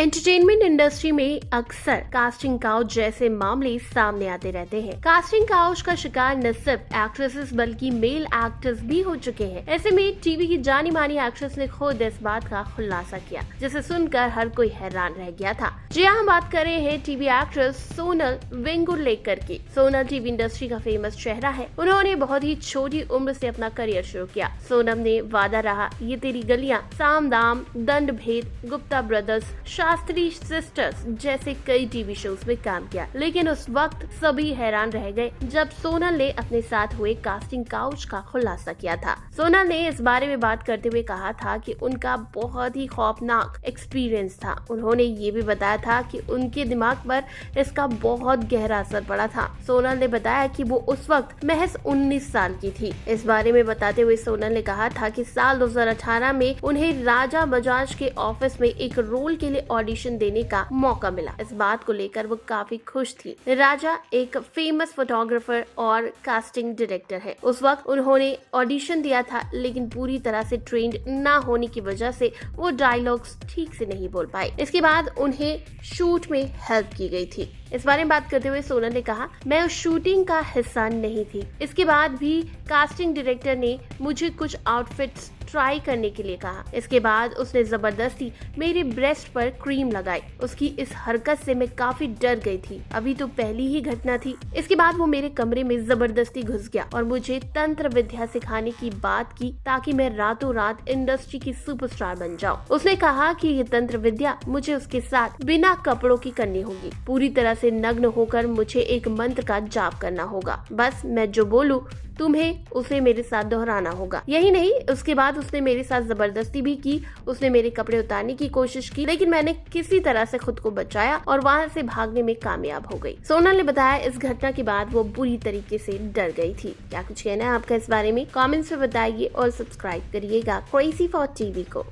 Entertainment industry में अक्सर casting couch जैसे मामले सामने आते रहते हैं। कास्टिंग काउच का शिकार न सिर्फ एक्ट्रेसेस बल्कि मेल एक्टर्स भी हो चुके हैं। ऐसे में टीवी की जानी मानी एक्ट्रेस ने खुद इस बात का खुलासा किया, जिसे सुनकर हर कोई हैरान रह गया था। जी हाँ, हम बात कर रहे हैं टीवी एक्ट्रेस सोनल वेंगुर्लेकर की। सोनल टीवी इंडस्ट्री का फेमस चेहरा है। उन्होंने बहुत ही छोटी उम्र से अपना करियर शुरू किया। सोनम ने वादा रहा, ये तेरी गलियां, साम दाम, दंड भेद, गुप्ता ब्रदर्स, शास्त्री सिस्टर्स जैसे कई टीवी शोज में काम किया, लेकिन उस वक्त सभी हैरान रह गए जब सोनल ने अपने साथ हुए कास्टिंग काउच का खुलासा किया था। सोनल ने इस बारे में बात करते हुए कहा था कि उनका बहुत ही खौफनाक एक्सपीरियंस था। उन्होंने ये भी बताया था कि उनके दिमाग पर इसका बहुत गहरा असर पड़ा था। सोनल ने बताया कि वो उस वक्त महज 19 साल की थी। इस बारे में बताते हुए सोनल ने कहा था कि साल 2018 में उन्हें राजा बजाज के ऑफिस में एक रोल के लिए ऑडिशन देने का मौका मिला। इस बात को लेकर वो काफी खुश थी। राजा एक फेमस फोटोग्राफर और कास्टिंग डायरेक्टर है। उस वक्त उन्होंने ऑडिशन दिया था, लेकिन पूरी तरह से ट्रेंड ना होने की वजह से वो डायलॉग्स ठीक से नहीं बोल पाए। इसके बाद उन्हें शूट में हेल्प की गई थी। इस बारे में बात करते हुए सोनल ने कहा, मैं उस शूटिंग का हिस्सा नहीं थी। इसके बाद भी कास्टिंग डायरेक्टर ने मुझे कुछ आउटफिट्स ट्राई करने के लिए कहा। इसके बाद उसने जबरदस्ती मेरे ब्रेस्ट पर क्रीम लगाई। उसकी इस हरकत से मैं काफी डर गई थी। अभी तो पहली ही घटना थी। इसके बाद वो मेरे कमरे में जबरदस्ती घुस गया और मुझे तंत्र विद्या सिखाने की बात की, ताकि मैं रातों रात इंडस्ट्री की सुपरस्टार बन जाऊं। उसने कहा कि ये तंत्र विद्या मुझे उसके साथ बिना कपड़ों की करनी होगी। पूरी तरह से नग्न होकर मुझे एक मंत्र का जाप करना होगा। बस मैं जो बोलूं तुम्हें उसे मेरे साथ दोहराना होगा। यही नहीं, उसके बाद उसने मेरे साथ जबरदस्ती भी की। उसने मेरे कपड़े उतारने की कोशिश की, लेकिन मैंने किसी तरह से खुद को बचाया और वहां से भागने में कामयाब हो गई। सोनल ने बताया, इस घटना के बाद वो बुरी तरीके से डर गई थी। क्या कुछ कहना है आपका इस बारे में? कमेंट्स में बताइए और सब्सक्राइब करिएगा क्रेजी फॉर टीवी को।